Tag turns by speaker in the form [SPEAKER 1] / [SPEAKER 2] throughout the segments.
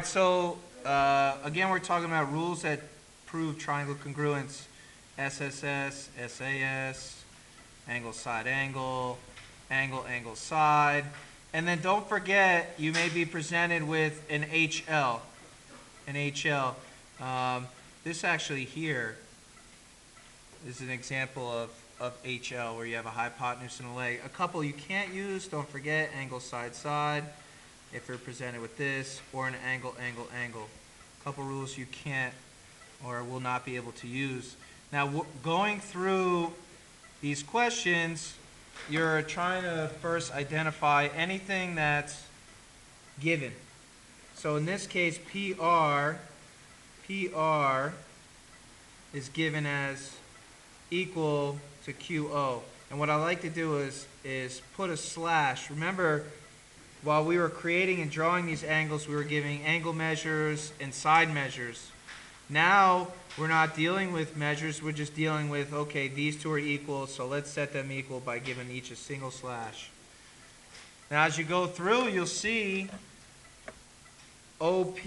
[SPEAKER 1] So again, we're talking about rules that prove triangle congruence: SSS, SAS, angle side angle, angle side, and then don't forget you may be presented with an HL. An HL. This actually here is an example of HL where you have a hypotenuse and a leg. A couple you can't use. Don't forget angle side side. If you're presented with this, or an angle. A couple rules you can't or will not be able to use. Now, going through these questions, you're trying to first identify anything that's given. So in this case, PR is given as equal to QO. And what I like to do is put a slash. Remember, while we were creating and drawing these angles, we were giving angle measures and side measures. Now, we're not dealing with measures, we're just dealing with, okay, these two are equal, so let's set them equal by giving each a single slash. Now, as you go through, you'll see OP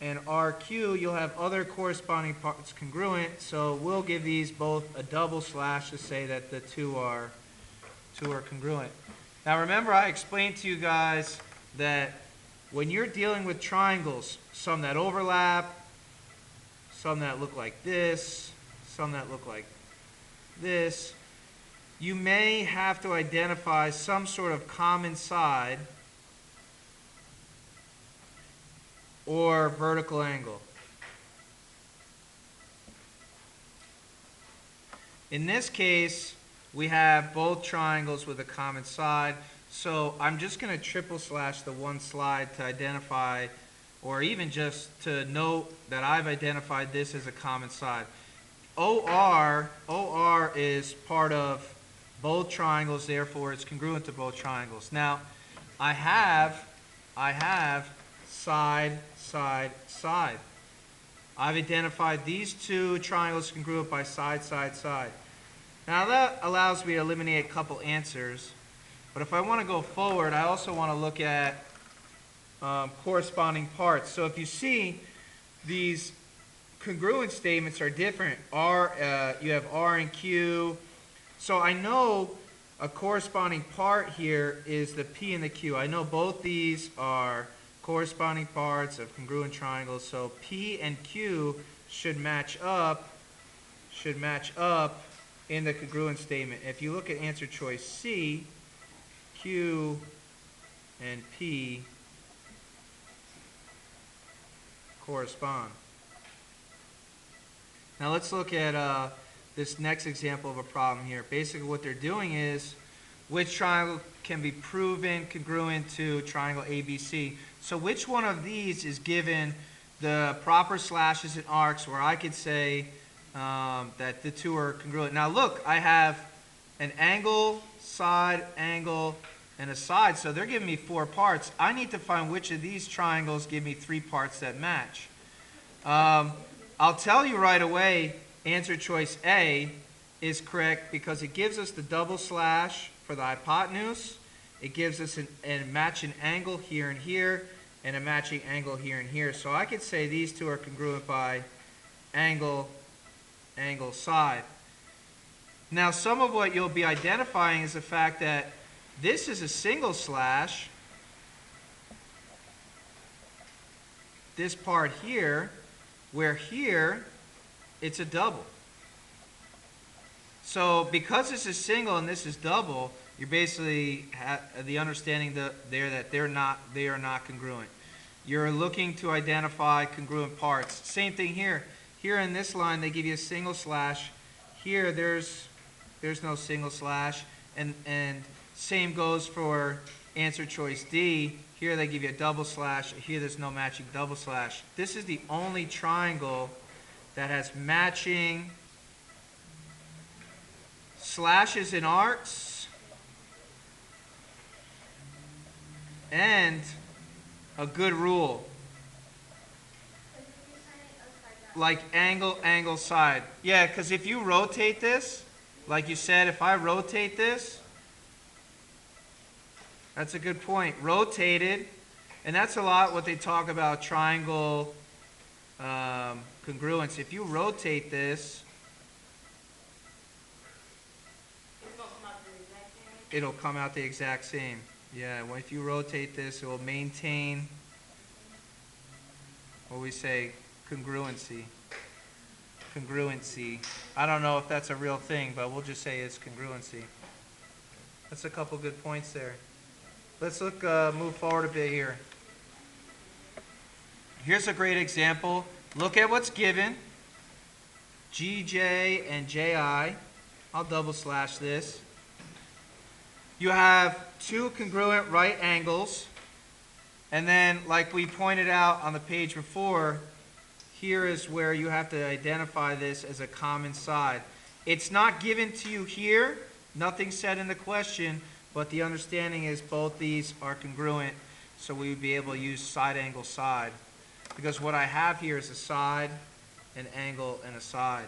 [SPEAKER 1] and RQ, you'll have other corresponding parts congruent, so we'll give these both a double slash to say that the two are congruent. Now remember, I explained to you guys that when you're dealing with triangles, some that overlap, some that look like this, some that look like this, you may have to identify some sort of common side or vertical angle. In this case, we have both triangles with a common side, so I'm just going to triple slash the one slide to identify, or even just to note that I've identified this as a common side. OR is part of both triangles, therefore it's congruent to both triangles. Now, I have side, side, side. I've identified these two triangles congruent by side, side, side. Now that allows me to eliminate a couple answers, but if I want to go forward, I also want to look at corresponding parts. So if you see, these congruent statements are different. You have R and Q. So I know a corresponding part here is the P and the Q. I know both these are corresponding parts of congruent triangles. So P and Q should match up in the congruent statement. If you look at answer choice C, Q and P correspond. Now let's look at this next example of a problem here. Basically what they're doing is, which triangle can be proven congruent to triangle ABC? So which one of these is given the proper slashes and arcs where I could say that the two are congruent? Now look, I have an angle, side, angle, and a side, so they're giving me 4 parts. I need to find which of these triangles give me 3 parts that match. I'll tell you right away, answer choice A is correct because it gives us the double slash for the hypotenuse. It gives us a matching angle here and here, and a matching angle here and here. So I could say these two are congruent by angle, angle, side. Now some of what you'll be identifying is the fact that this is a single slash. This part here, where here it's a double. So because this is single and this is double, you basically have the understanding that they are not congruent. You're looking to identify congruent parts. Same thing here. Here in this line they give you a single slash. Here there's no single slash, and same goes for answer choice D. Here they give you a double slash. Here there's no matching double slash. This is the only triangle that has matching slashes and arcs and a good rule like angle, angle, side. Yeah, because if you rotate this, like you said, if I rotate this, that's a good point. Rotated, And that's a lot what they talk about triangle congruence. If you rotate this, it'll come out the exact same. Yeah, well, if you rotate this, it will maintain, what we say, congruency. Congruency. I don't know if that's a real thing, but we'll just say it's congruency. That's a couple good points there. Let's look, move forward a bit here. Here's a great example. Look at what's given. GJ and JI. I'll double slash this. You have two congruent right angles. And then, like we pointed out on the page before, here is where you have to identify this as a common side. It's not given to you here. Nothing said in the question, but the understanding is both these are congruent, so we would be able to use side angle side. Because what I have here is a side, an angle, and a side.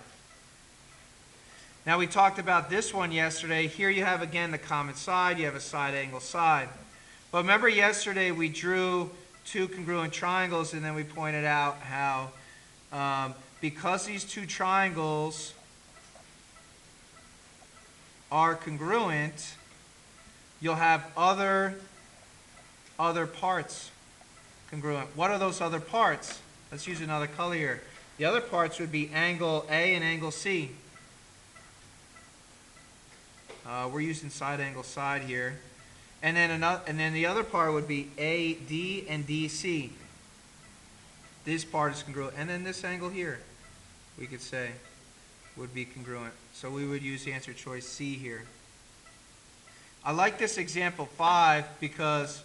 [SPEAKER 1] Now we talked about this one yesterday. Here you have again the common side, you have a side angle side. But remember yesterday we drew two congruent triangles and then we pointed out how because these two triangles are congruent, you'll have other parts congruent. What are those other parts? Let's use another color here. The other parts would be angle A and angle C. We're using side angle side here. And then the other part would be AD and DC. This part is congruent. And then this angle here, we could say, would be congruent. So we would use the answer choice C here. I like this example 5 because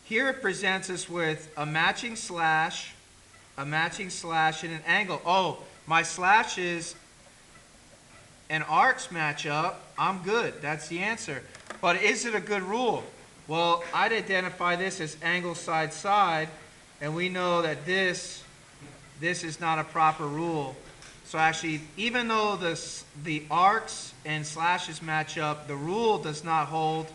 [SPEAKER 1] here it presents us with a matching slash, and an angle. Oh, my slashes and arcs match up. I'm good. That's the answer. But is it a good rule? Well, I'd identify this as angle side side, and we know that this is not a proper rule. So actually, even though the arcs and slashes match up, the rule does not hold.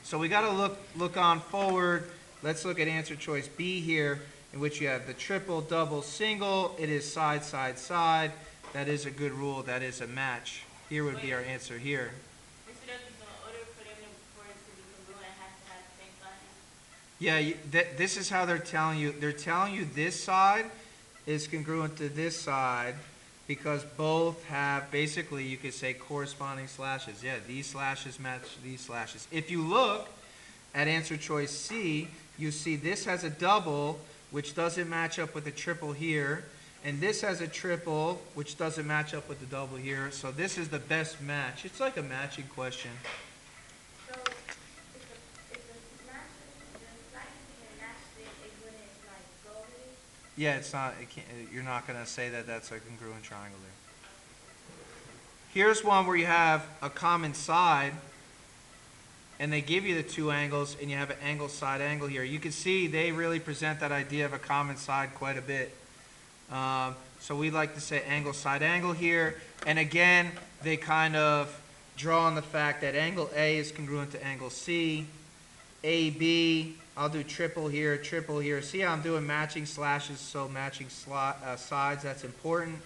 [SPEAKER 1] So we got to look on forward. Let's look at answer choice B here, in which you have the triple, double, single. It is side, side, side. That is a good rule. That is a match. Here would be our answer here. Yeah, this is how they're telling you. They're telling you this side is congruent to this side because both have, basically, you could say corresponding slashes. Yeah, these slashes match these slashes. If you look at answer choice C, you see this has a double, which doesn't match up with the triple here. And this has a triple, which doesn't match up with the double here. So this is the best match. It's like a matching question.
[SPEAKER 2] So
[SPEAKER 1] Yeah, it's not. You're not going to say that that's a congruent triangle there. Here's one where you have a common side, and they give you the two angles, and you have an angle side angle here. You can see they really present that idea of a common side quite a bit. So we like to say angle side angle here, and again they kind of draw on the fact that angle A is congruent to angle C. AB, I'll do triple here, triple here. See how I'm doing matching slashes, so matching sides, that's important.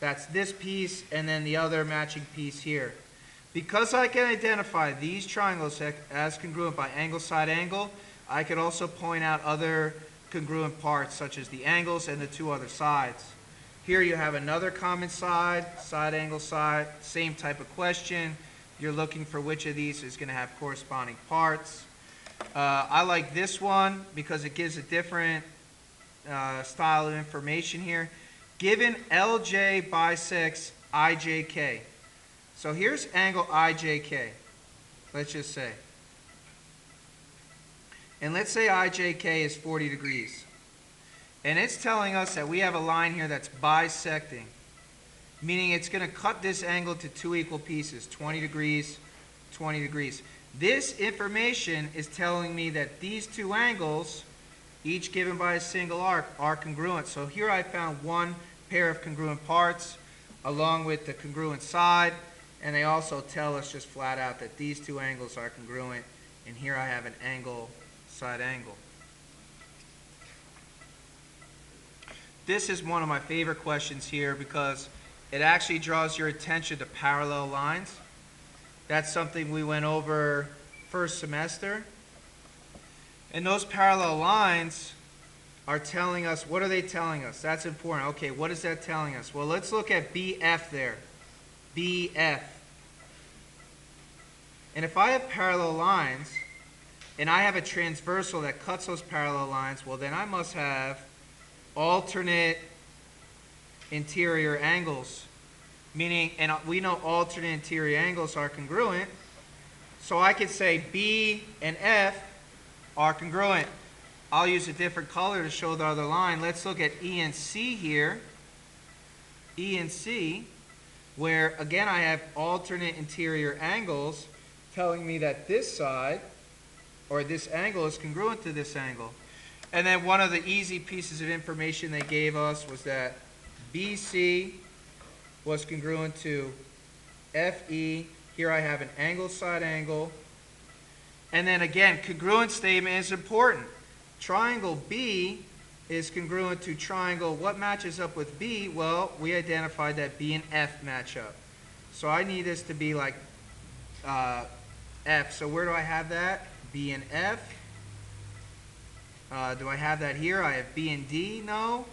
[SPEAKER 1] That's this piece, and then the other matching piece here. Because I can identify these triangles as congruent by angle side angle, I could also point out other congruent parts, such as the angles and the two other sides. Here you have another common side, side angle side, same type of question. You're looking for which of these is going to have corresponding parts. I like this one because it gives a different style of information here. Given LJ bisects IJK. So here's angle IJK, let's just say. And let's say IJK is 40 degrees. And it's telling us that we have a line here that's bisecting, meaning it's going to cut this angle to two equal pieces, 20 degrees, 20 degrees. This information is telling me that these two angles, each given by a single arc, are congruent. So here I found one pair of congruent parts along with the congruent side, and they also tell us just flat out that these two angles are congruent, and here I have an angle side angle. this is one of my favorite questions here because it actually draws your attention to parallel lines. That's something we went over first semester. And those parallel lines are telling us, what are they telling us? That's important. Okay, what is that telling us? Well, let's look at BF there. BF. And if I have parallel lines, and I have a transversal that cuts those parallel lines, well, then I must have alternate interior angles. Meaning, and we know alternate interior angles are congruent, so I could say B and F are congruent. I'll use a different color to show the other line. Let's look at E and C here. E and C, where again I have alternate interior angles telling me that this side, or this angle, is congruent to this angle. And then one of the easy pieces of information they gave us was that BC was congruent to FE. Here I have an angle side angle. And then again, congruent statement is important. Triangle B is congruent to triangle. What matches up with B? Well, we identified that B and F match up. So I need this to be like F. So where do I have that? B and F. Do I have that here? I have B and D? No.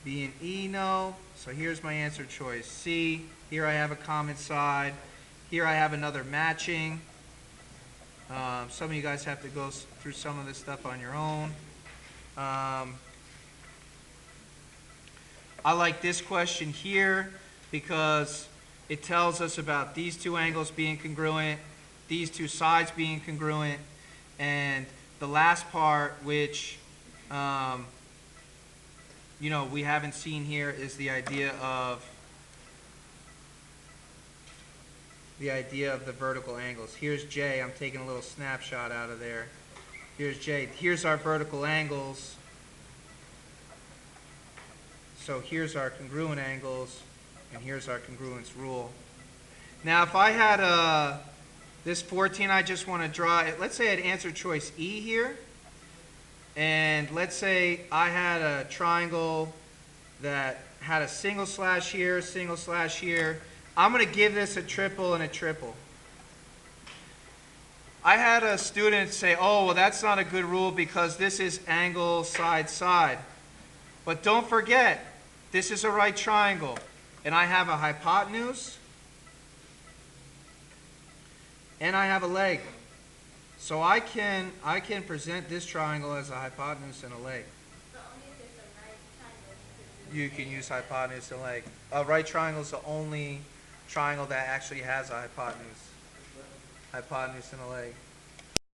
[SPEAKER 1] B and E? No. So here's my answer choice. C. Here I have a common side. Here I have another matching. Some of you guys have to go through some of this stuff on your own. I like this question here because it tells us about these two angles being congruent, these two sides being congruent, and the last part, which you know, we haven't seen here, is the idea of the vertical angles. Here's J. I'm taking a little snapshot out of there. Here's J. Here's our vertical angles. So here's our congruent angles, and here's our congruence rule. Now, if I had this 14, I just want to draw it. Let's say I had answer choice E here. And let's say I had a triangle that had a single slash here, single slash here. I'm going to give this a triple and a triple. I had a student say, oh, well, that's not a good rule because this is angle side side. But don't forget, this is a right triangle. And I have a hypotenuse and I have a leg. So I can present this triangle as a hypotenuse and a leg.
[SPEAKER 2] But only if it's a right triangle.
[SPEAKER 1] You can use hypotenuse and leg. A right triangle is the only triangle that actually has a hypotenuse. Hypotenuse and a leg.